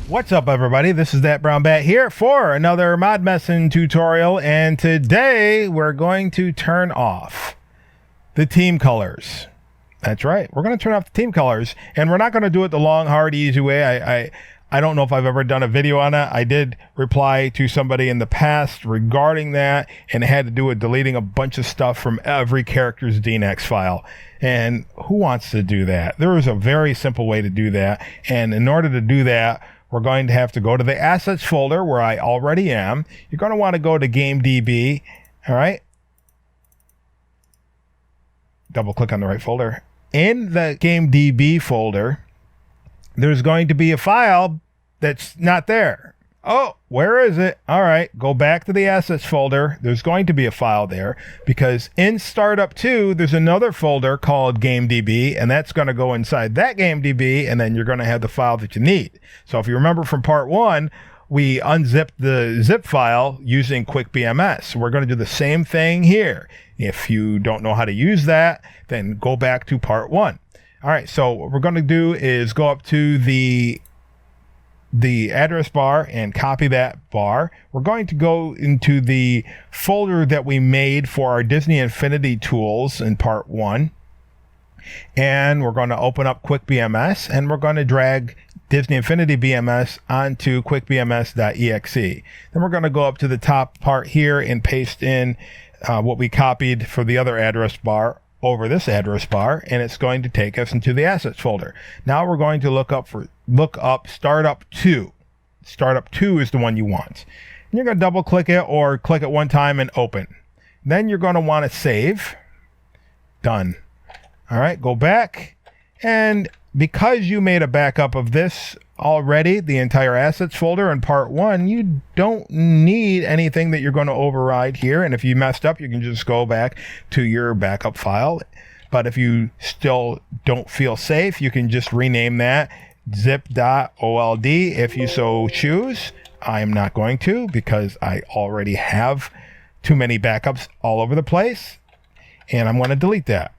What's up, everybody? This is That Brown Bat here for another Mod Messin tutorial, and today we're going to turn off the team colors. That's right, we're going to turn off the team colors, and we're not going to do it the long, hard, easy way. I don't know if I've ever done a video on it. I did reply to somebody in the past regarding that, and it had to do with deleting a bunch of stuff from every character's DNX file. And who wants to do that? There is a very simple way to do that, and in order to do that, we're going to have to go to the assets folder where I already am. You're going to want to go to GameDB. All right. Double click on the right folder. In the GameDB folder, there's going to be a file that's not there. Oh, where is it? All right, go back to the assets folder. There's going to be a file there because in Startup 2, there's another folder called GameDB, and that's going to go inside that GameDB, and then you're going to have the file that you need. So if you remember from part 1, we unzipped the zip file using QuickBMS. We're going to do the same thing here. If you don't know how to use that, then go back to part 1. All right, so what we're going to do is go up to the address bar and copy that bar. We're going to go into the folder that we made for our Disney Infinity tools in part 1. And we're going to open up QuickBMS, and we're going to drag Disney Infinity BMS onto quickbms.exe. Then we're going to go up to the top part here and paste in what we copied for the other address bar over this address bar, and it's going to take us into the assets folder. Now we're going to look up Startup 2. Startup 2 is the one you want. And you're going to double click it or click it one time and open. Then you're going to want to save. Done. All right, go back, and because you made a backup of this already, the entire assets folder in part 1, you don't need anything that you're going to override here. And if you messed up, you can just go back to your backup file. But if you still don't feel safe, you can just rename that zip.old if you so choose. I'm not going to because I already have too many backups all over the place, and I'm going to delete that.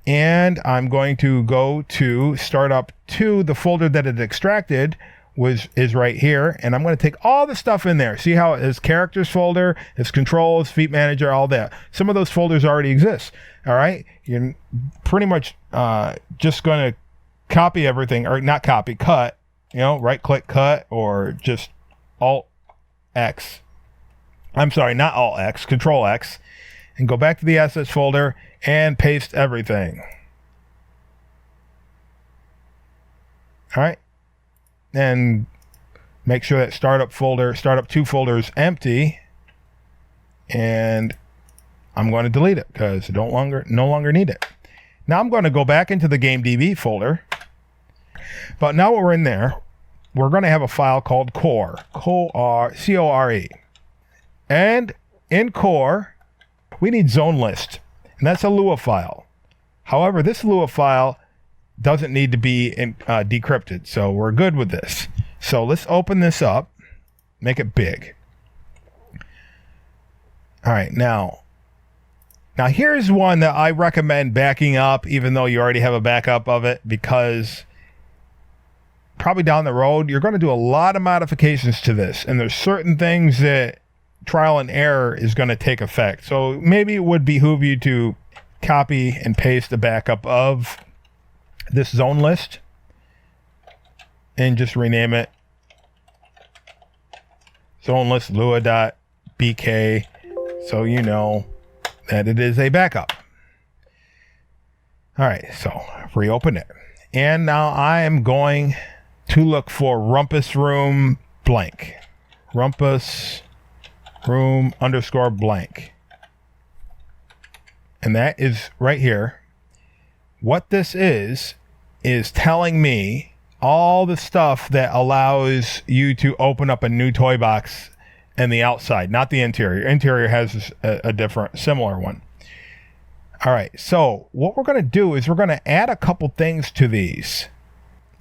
And I'm going to go to Startup 2. The folder that it extracted is right here. And I'm going to take all the stuff in there. See how it is characters folder, it's controls, feat manager, all that. Some of those folders already exist. All right. You're pretty much just going to copy everything, or not copy, cut, right click, cut, or just Alt X. I'm sorry, not Alt X, Control X. And go back to the assets folder and paste everything. All right. And make sure that Startup 2 folder is empty. And I'm going to delete it because I no longer need it. Now I'm going to go back into the GameDB folder. But now that we're in there, we're going to have a file called core, C-O-R-E. And in core, we need zone list, and that's a Lua file. However, this Lua file doesn't need to be decrypted, so we're good with this. So let's open this up, make it big. All right, now here's one that I recommend backing up, even though you already have a backup of it, because probably down the road, you're going to do a lot of modifications to this, and there's certain things that trial and error is going to take effect. So maybe it would behoove you to copy and paste a backup of this zone list and just rename it zone list lua.bk so you know that it is a backup. All right, so reopen it. And now I am going to look for rumpus room blank. Rumpus room _ blank. And that is right here. What this is telling me all the stuff that allows you to open up a new toy box in the outside, not the interior. Interior has a different, similar one. All right, so what we're going to do is we're going to add a couple things to these.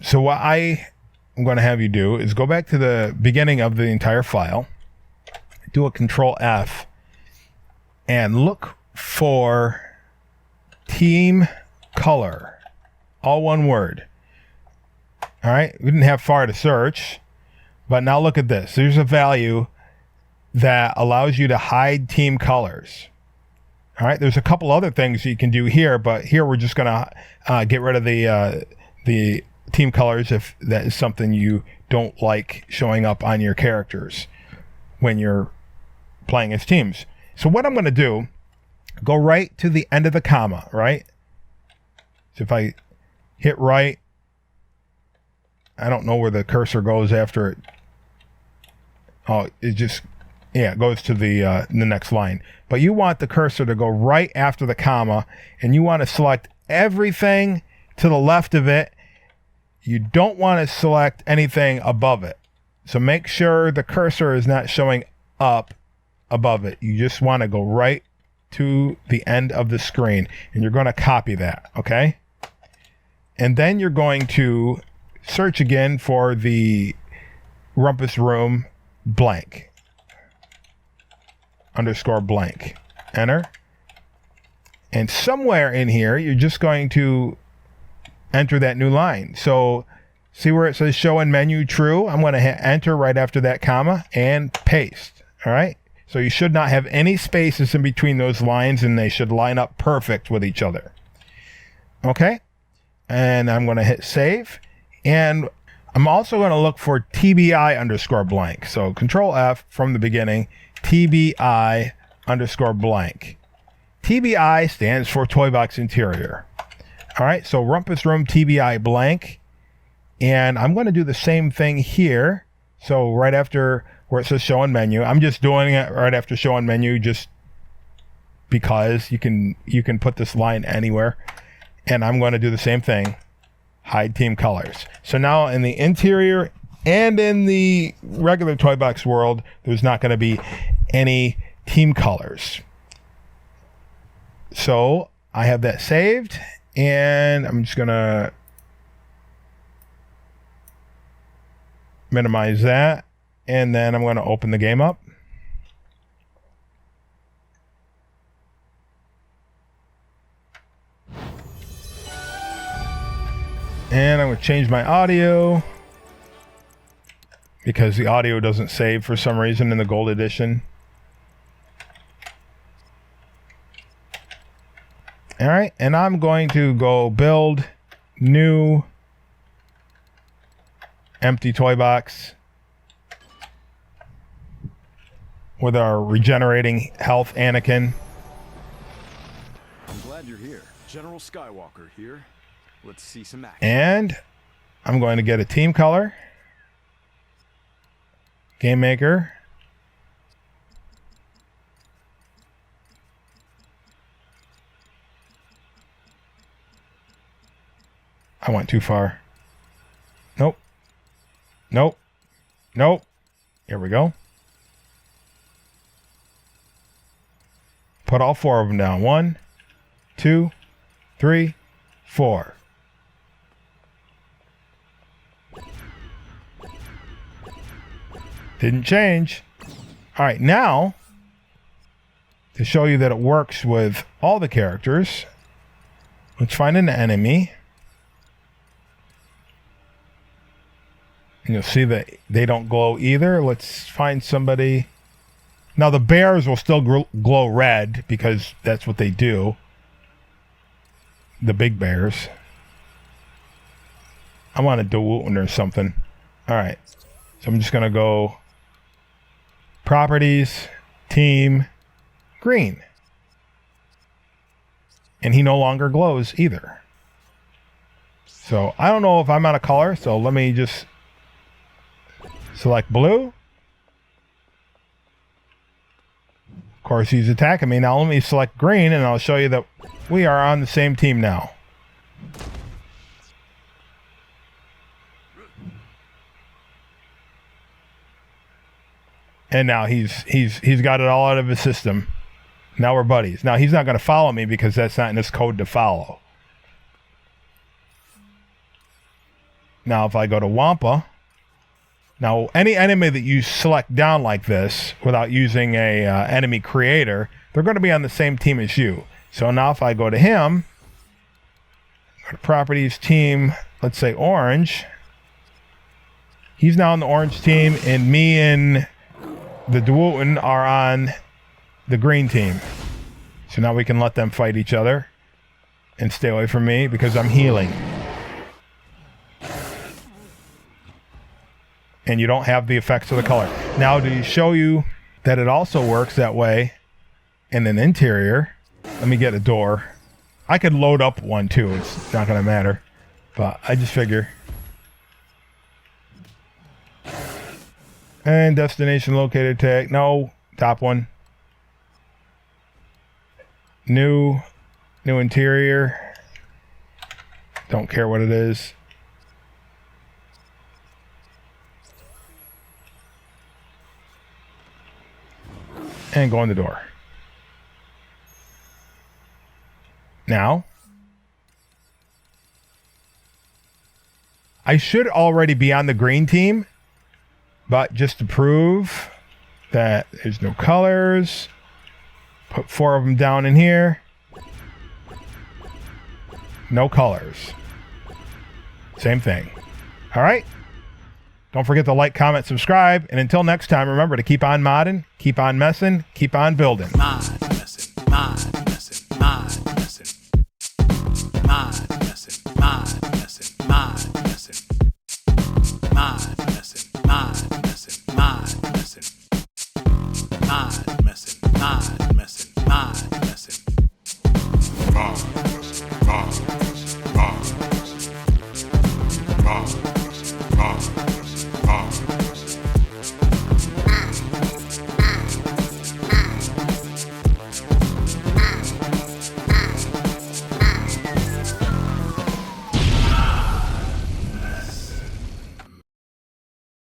So what I am going to have you do is go back to the beginning of the entire file, do a Control F, and look for team color, all one word. All right, we didn't have far to search, But now look at this. There's a value that allows you to hide team colors. All right, there's a couple other things you can do here, but here we're just going to get rid of the team colors if that is something you don't like showing up on your characters when you're playing as teams. So what I'm going to do, go right to the end of the comma, right? So if I hit right, I don't know where the cursor goes after it. Oh, it just, yeah, it goes to the next line. But you want the cursor to go right after the comma, and you want to select everything to the left of it. You don't want to select anything above it. So make sure the cursor is not showing up above it. You just want to go right to the end of the screen, and you're going to copy that, okay? And then you're going to search again for the Rumpus Room blank. _ blank. Enter. And somewhere in here, you're just going to enter that new line. So see where it says show in menu true? I'm going to hit enter right after that comma and paste. All right. So you should not have any spaces in between those lines, and they should line up perfect with each other. Okay. And I'm going to hit save. And I'm also going to look for TBI _ blank. So Control F from the beginning, TBI _ blank. TBI stands for Toy Box Interior. All right, so Rumpus Room TBI blank. And I'm going to do the same thing here. So right after where it says show in menu, I'm just doing it right after show in menu just because you can put this line anywhere. And I'm going to do the same thing. Hide team colors. So now in the interior and in the regular Toy Box world, there's not going to be any team colors. So I have that saved, and I'm just going to minimize that, and then I'm going to open the game up. And I'm going to change my audio because the audio doesn't save for some reason in the gold edition. All right, and I'm going to go build new empty toy box with our regenerating health Anakin. I'm glad you're here. General Skywalker here. Let's see some action. And I'm going to get a team color. Game Maker. I went too far. Nope. Nope. Nope. Here we go. Put all 4 of them down. 1, 2, 3, 4. Didn't change. All right, now, to show you that it works with all the characters, let's find an enemy. And you'll see that they don't glow either. Let's find somebody. Now, the bears will still glow red because that's what they do. The big bears. I want a Dewootin or something. All right. So I'm just going to go Properties, Team, Green. And he no longer glows either. So I don't know if I'm out of color, so let me just select blue. Of course, he's attacking me. Now let me select green, and I'll show you that we are on the same team now. And now he's got it all out of his system. Now we're buddies. Now he's not going to follow me because that's not in his code to follow. Now if I go to Wampa, now any enemy that you select down like this without using a enemy creator, they're going to be on the same team as you. So now if I go to him, go to Properties, Team, let's say Orange, He's now on the orange team, and me and the Dwooten are on the green team. So now we can let them fight each other and stay away from me because I'm healing. And you don't have the effects of the color. Now, to show you that it also works that way in an interior, let me get a door. I could load up one too. It's not going to matter. But I just figure. And destination located tag. No, top one. New interior. Don't care what it is. And go in the door. Now, I should already be on the green team, but just to prove that there's no colors, put 4 of them down in here. No colors. Same thing. All right. Don't forget to like, comment, subscribe. And until next time, remember to keep on modding, keep on messing, keep on building. Mod, messin', mod.